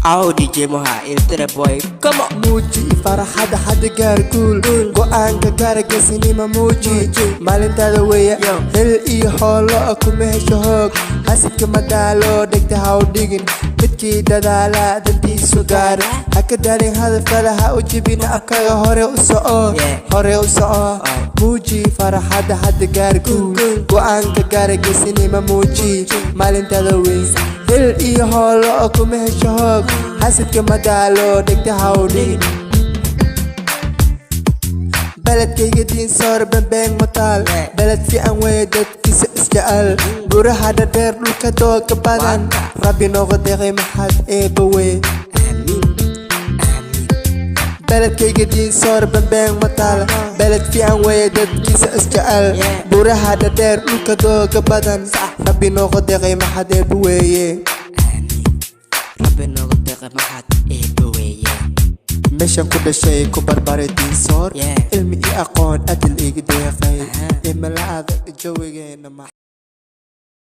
أو دي جي مها التربوي كما موجي فرحة حد قار كول قوان كقار قسني ما موجي مالين تادوية هل إيه حولو أكو مهشهوك حاسد كما دالو دكت هاو ديگن midkii dadaala dantiisu gaar haka daalin hadafkada ha u jibin afkaga hore u soco muuji farxadda hadda gaar guul go'aanka gaara geesinima muuji maalintada weyn hil iyo hoolo oo kuma hesho hoog xasadka madaalo dhegta hawdhigin beledkayga diin soor bambeen mataal beled fiican weeye dadkiisa isjecel buraha dhadheer dhulka dooga badan rabbi nooga deeqay maxad eebba wey beledkayga diin soor bambeen mataal beled fiican weeye dadkiisa isjecel buraha dhadheer dhulka dooga badan rabbi nooga deeqay maxad eebba weeye meeshan ku dhashay ku barbaray diin soor ilmi iyo aqoon adil iga deeqay imala adag jawigeena